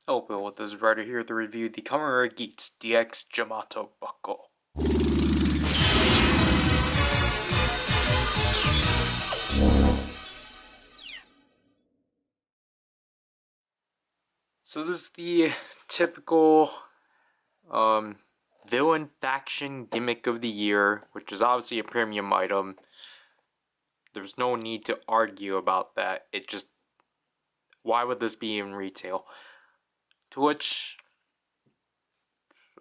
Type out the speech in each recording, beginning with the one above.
Oh, Bill, this is Ryder here to review the Kamen Rider Geats DX Jyamato Buckle. So this is the typical villain faction gimmick of the year, which is obviously a premium item. There's no need to argue about that. Why would this be in retail? To which,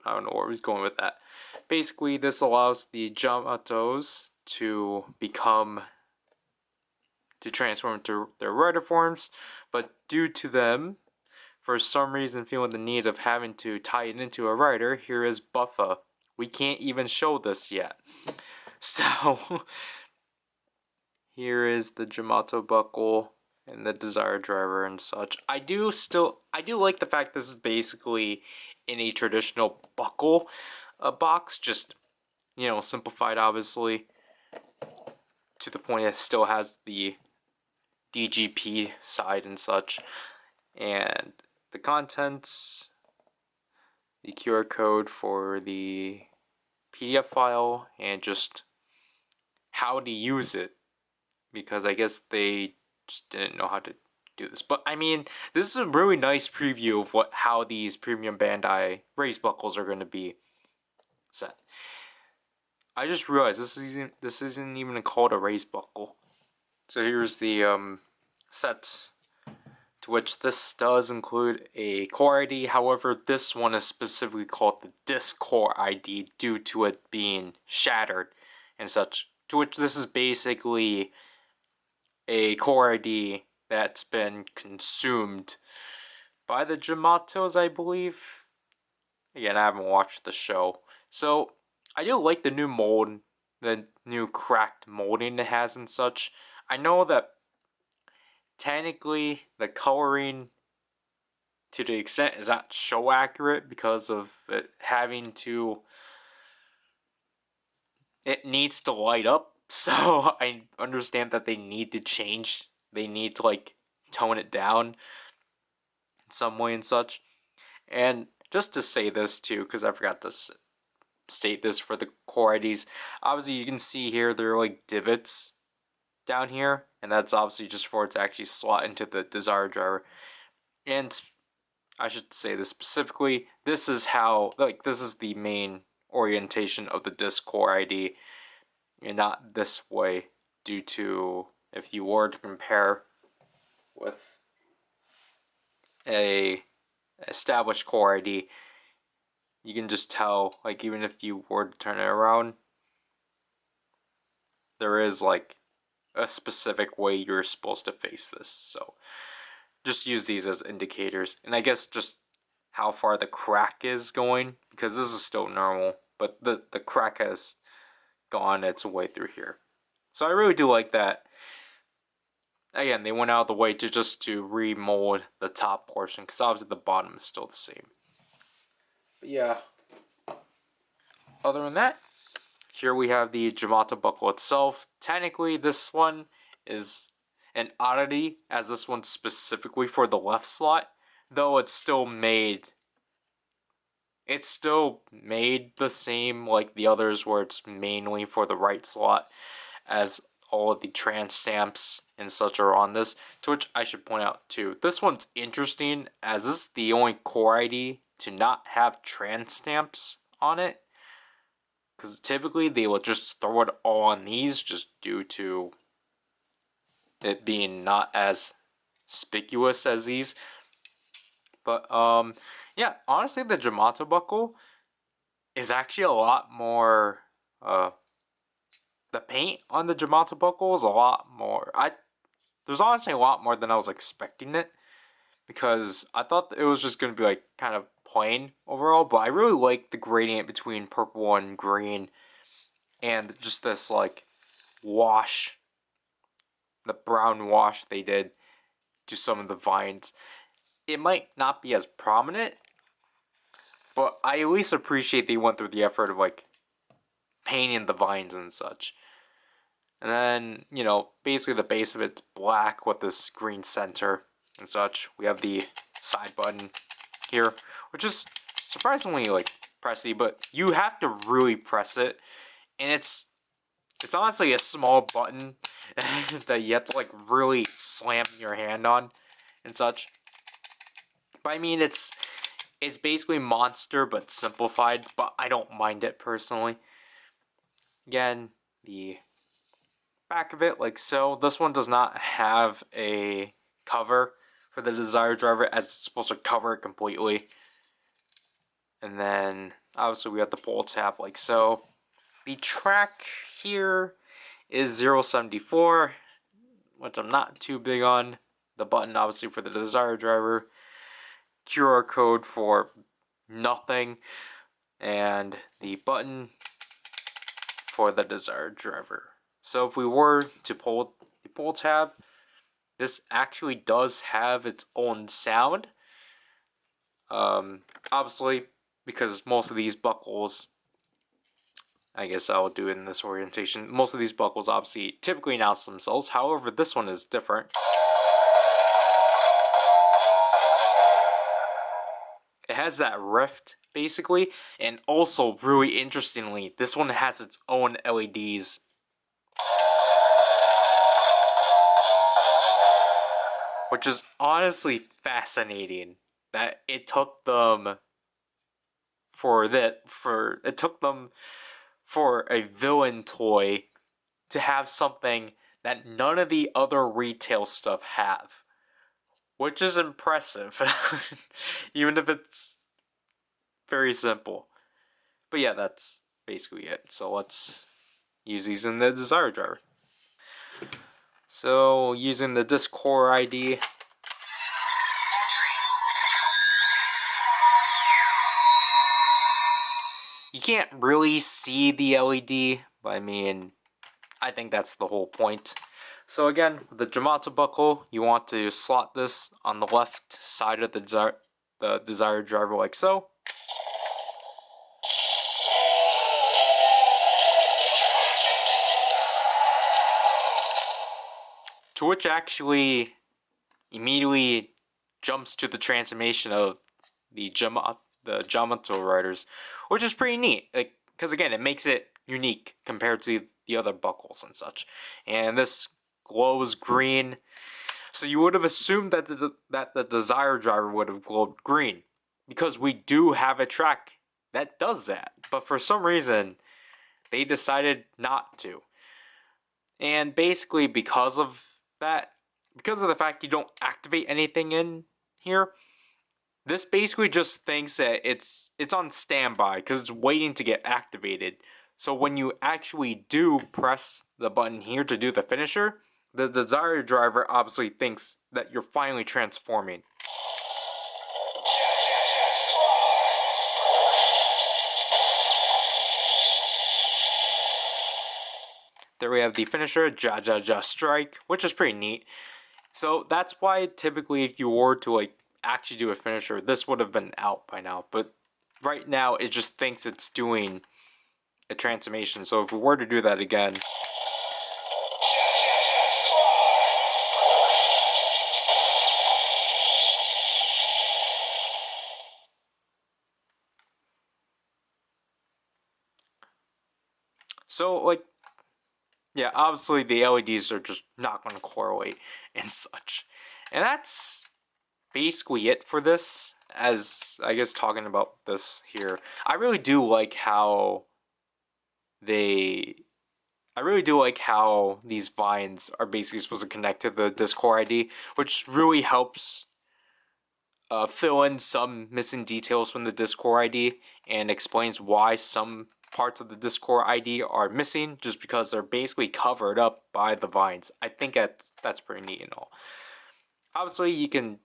I don't know where he's going with that. Basically, this allows the Jyamatos to transform into their Rider forms, but due to them, for some reason feeling the need of having to tie it into a Rider, here is Buffa. We can't even show this yet. So, here is the Jyamato Buckle and the Desire Driver and such. I do like the fact this is basically in a traditional buckle box, just, simplified obviously, to the point it still has the DGP side and such. And the contents, the QR code for the PDF file, and just how to use it, because I guess they just didn't know how to do this. But I mean, this is a really nice preview of how these premium Bandai race buckles are going to be set. I just realized this isn't even called a race buckle. So here's the set, to which this does include a core ID. However, this one is specifically called the Disc Core ID due to it being shattered and such. To which this is basically a core ID that's been consumed by the Jyamatos, I believe. Again, I haven't watched the show. So, I do like the new mold, the new cracked molding it has and such. I know that technically the coloring, to the extent, is not show accurate because of it having to, it needs to light up. So I understand that they need to like tone it down in some way and such. And just to say this too, because I forgot to state this for the core IDs, obviously you can see here there are like divots down here, and that's obviously just for it to actually slot into the Desire Driver. And I should say this specifically, this is the main orientation of the disc core ID, and not this way, due to, if you were to compare with a established core ID, you can just tell, like, even if you were to turn it around, there is like a specific way you're supposed to face this. So just use these as indicators, and I guess just how far the crack is going, because this is still normal, but the crack has gone its way through here. So I really do like that. Again, they went out of the way to remold the top portion, because obviously the bottom is still the same. But yeah, other than that, here we have the Jyamato Buckle itself. Technically, this one is an oddity, as this one's specifically for the left slot, though it's still made the same like the others, where it's mainly for the right slot, as all of the trans stamps and such are on this. To which I should point out too, this one's interesting, as this is the only core ID to not have trans stamps on it, because typically they will just throw it all on these, just due to it being not as conspicuous as these. But yeah, honestly, the Jyamato Buckle is actually a lot more. The paint on the Jyamato Buckle is a lot more. There's honestly a lot more than I was expecting it, because I thought it was just gonna be like kind of plain overall. But I really like the gradient between purple and green, and just this like wash, the brown wash they did to some of the vines. It might not be as prominent, but I at least appreciate they went through the effort of like painting the vines and such. And then, basically the base of it's black with this green center and such. We have the side button here, which is surprisingly like pressy, but you have to really press it, and it's honestly a small button that you have to like really slam your hand on and such. But I mean, it's basically Monster but simplified, but I don't mind it personally. Again, the back of it like so. This one does not have a cover for the Desire driver, as it's supposed to cover it completely. And then obviously we have the pull tab like so. The track here is 074, which I'm not too big on. The button obviously for the Desire driver, QR code for nothing, and the button for the Desire driver. So if we were to pull the pull tab, this actually does have its own sound. Obviously, because most of these buckles, I guess I'll do it in this orientation, most of these buckles obviously typically announce themselves. However, this one is different. It has that rift, basically, and also, really interestingly, this one has its own LEDs. Which is honestly fascinating that it took them for a villain toy to have something that none of the other retail stuff have, which is impressive, even if it's very simple. But yeah, that's basically it. So let's use these in the Desire driver. So using the disc core ID. You can't really see the LED, but I mean, I think that's the whole point. So again, the Jyamato Buckle, you want to slot this on the left side of the Desire driver like so. To which actually immediately jumps to the transformation of the Jyamato Riders, which is pretty neat. Like, because again, it makes it unique compared to the other buckles and such. And this glows green, so you would have assumed that the Desire driver would have glowed green, because we do have a track that does that. But for some reason, they decided not to. And basically because of that, because of the fact you don't activate anything in here, this basically just thinks that it's on standby because it's waiting to get activated. So when you actually do press the button here to do the finisher, the Desire driver obviously thinks that you're finally transforming. There we have the finisher, Ja Ja Ja Strike, which is pretty neat. So that's why typically if you were to like actually do a finisher, this would have been out by now. But right now it just thinks it's doing a transformation. So if we were to do that again, so like, yeah, obviously the LEDs are just not going to correlate and such. And that's basically it for this. As I guess talking about this here, I really do like how these vines are basically supposed to connect to the Discord ID, which really helps fill in some missing details from the Discord ID and explains why some parts of the Discord ID are missing, just because they're basically covered up by the vines. I think that's pretty neat and all. Obviously, you can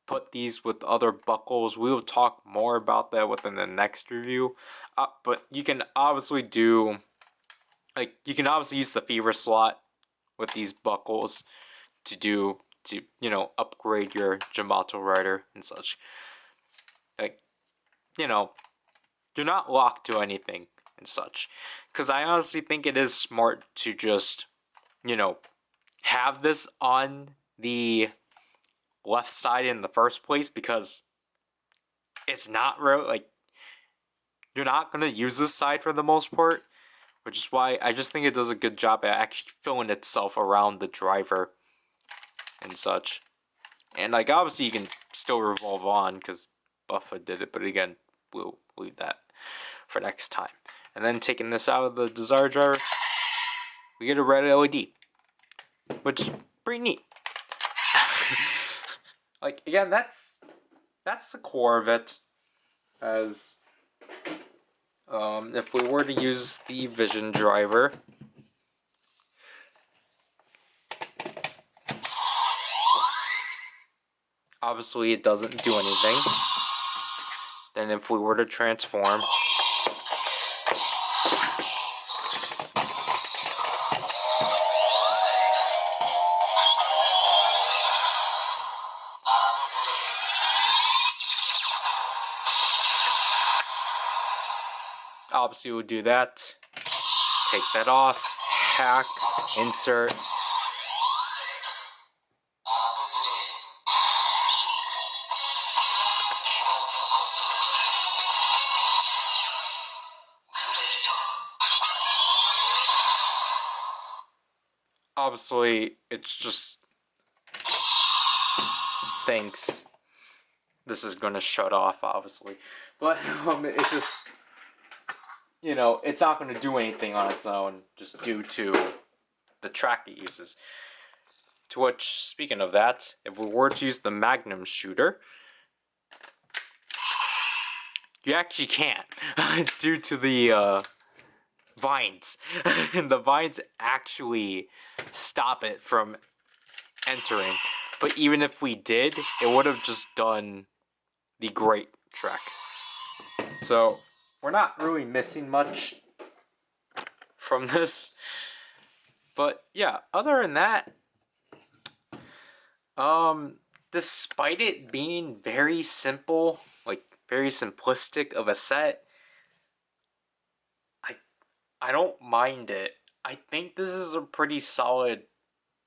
put these with other buckles. We will talk more about that within the next review. But you can obviously use the fever slot with these buckles to upgrade your Jyamato Rider and such. Like, you're not locked to anything and such. Because I honestly think it is smart to just, have this on the left side in the first place, because it's not really like you're not gonna use this side for the most part, which is why I just think it does a good job at actually filling itself around the driver and such. And like obviously you can still revolve on because Buffa did it, but again, we'll leave that for next time. And then taking this out of the Desire driver, we get a red LED, which is pretty neat. Like again, that's the core of it. As if we were to use the Vision driver, obviously it doesn't do anything. Then if we were to transform, obviously we'll do that. Take that off, hack, insert. Obviously, it's just thinks this is gonna shut off, obviously, but it's just, you know, it's not gonna do anything on its own just due to the track it uses. To which, speaking of that, if we were to use the Magnum Shooter, you actually can't due to the vines. The vines actually stop it from entering. But even if we did, it would have just done the great track. So we're not really missing much from this. But yeah, other than that, despite it being very simple, like very simplistic of a set, I don't mind it. I think this is a pretty solid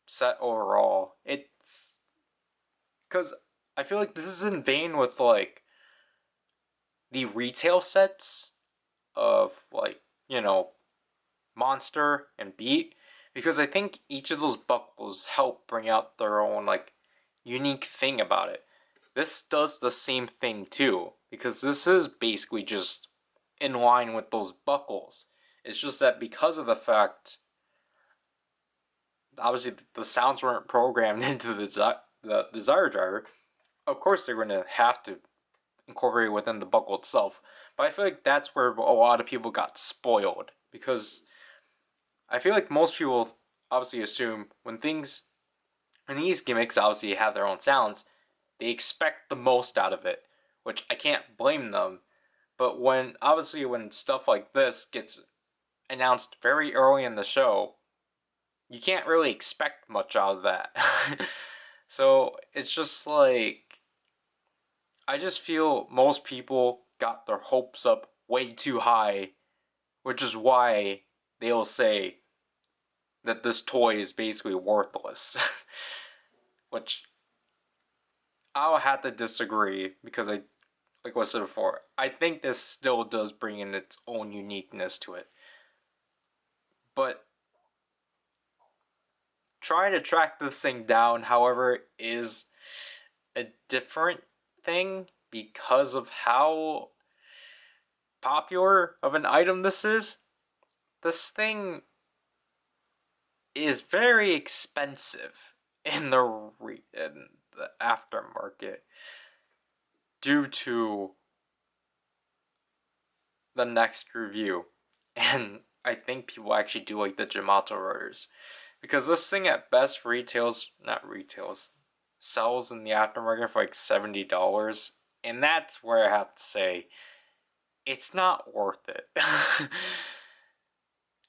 set overall. It's because I feel like this is in vein with like the retail sets of like, you know, Monster and Beat, because I think each of those buckles help bring out their own like unique thing about it. This does the same thing too, because this is basically just in line with those buckles. It's just that because of the fact, obviously the sounds weren't programmed into the Desire driver, of course they're going to have to incorporate it within the buckle itself. But I feel like that's where a lot of people got spoiled, because I feel like most people obviously assume when these gimmicks obviously have their own sounds, they expect the most out of it, which I can't blame them. But when stuff like this gets announced very early in the show, you can't really expect much out of that. So it's just like, I just feel most people got their hopes up way too high, which is why they'll say that this toy is basically worthless. Which I'll have to disagree, because like I said before, I think this still does bring in its own uniqueness to it. But trying to track this thing down, however, is a different thing because of how popular of an item this is. This thing is very expensive in the aftermarket due to the next review. And I think people actually do like the Jyamato Riders, because this thing at best sells in the aftermarket for like $70, and that's where I have to say it's not worth it.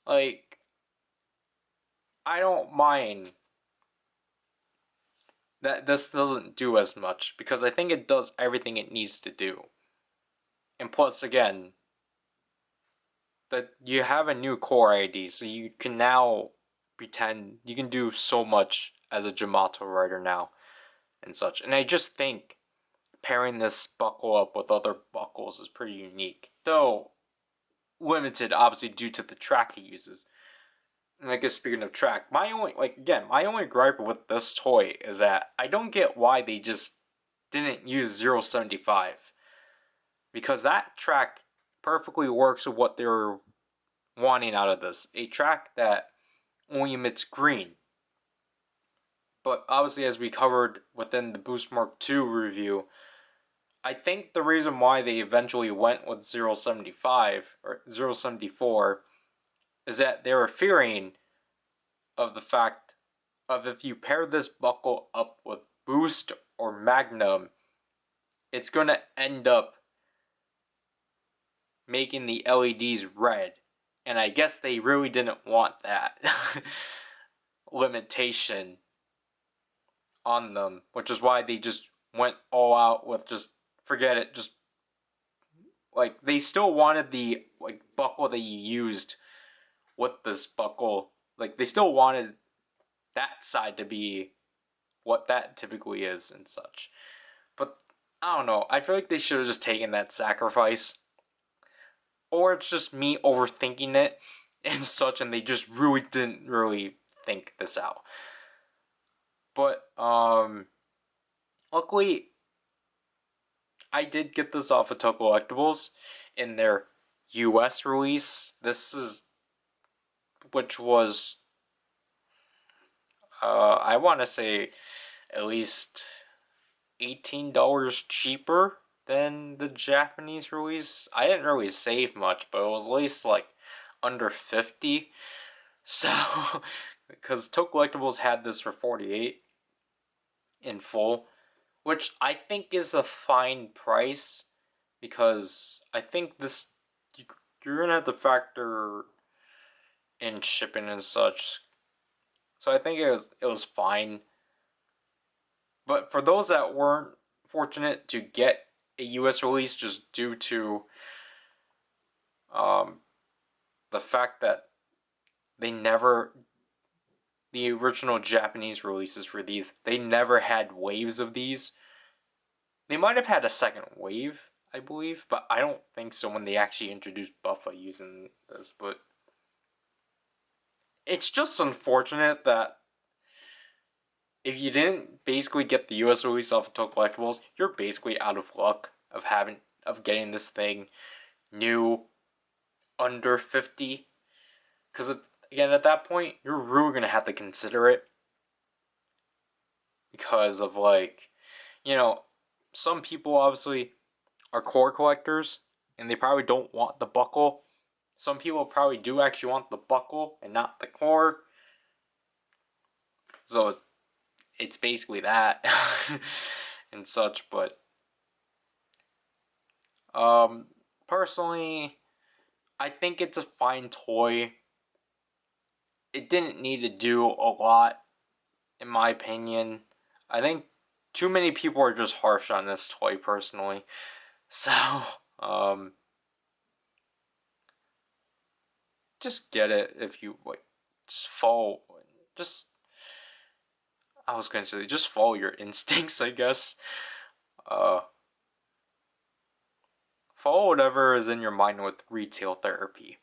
Like, I don't mind that this doesn't do as much, because I think it does everything it needs to do. And plus, again, that you have a new core ID, so you can now pretend you can do so much as a Jyamato Rider now and such. And I just think pairing this buckle up with other buckles is pretty unique, though limited, obviously, due to the track he uses. And I guess speaking of track, my only gripe with this toy is that I don't get why they just didn't use 075. Because that track perfectly works with what they're wanting out of this. A track that only emits green. But obviously, as we covered within the Boost Mark II review, I think the reason why they eventually went with 075 or 074 is that they were fearing of the fact of if you pair this buckle up with Boost or Magnum, it's going to end up making the LEDs red. And I guess they really didn't want that limitation on them, which is why they just went all out with just forget it, just like they still wanted the like buckle that you used with this buckle. Like they still wanted that side to be what that typically is and such. But I don't know. I feel like they should have just taken that sacrifice. Or it's just me overthinking it and such, and they just really didn't really think this out. But luckily I did get this off of Toe Collectibles in their US release. Which was I want to say at least $18 cheaper than the Japanese release. I didn't really save much, but it was at least like under 50. So, because Toe Collectibles had this for 48 in full, which I think is a fine price, because I think this you're gonna have to factor in shipping and such. So I think it was fine. But for those that weren't fortunate to get a US release just due to the fact that the original Japanese releases for these, they never had waves of these. They might have had a second wave, I believe, but I don't think so when they actually introduced Buffa using this. But it's just unfortunate that if you didn't basically get the US release off of Toe Collectibles, you're basically out of luck of getting this thing new under 50. Because again, at that point, you're really gonna have to consider it, because of like, some people obviously are core collectors and they probably don't want the buckle. Some people probably do actually want the buckle and not the core. So it's basically that and such. But personally, I think it's a fine toy. It didn't need to do a lot, in my opinion. I think too many people are just harsh on this toy, personally. So, just get it if you like. Just follow. Just I was gonna say, just follow your instincts, I guess. Follow whatever is in your mind with retail therapy.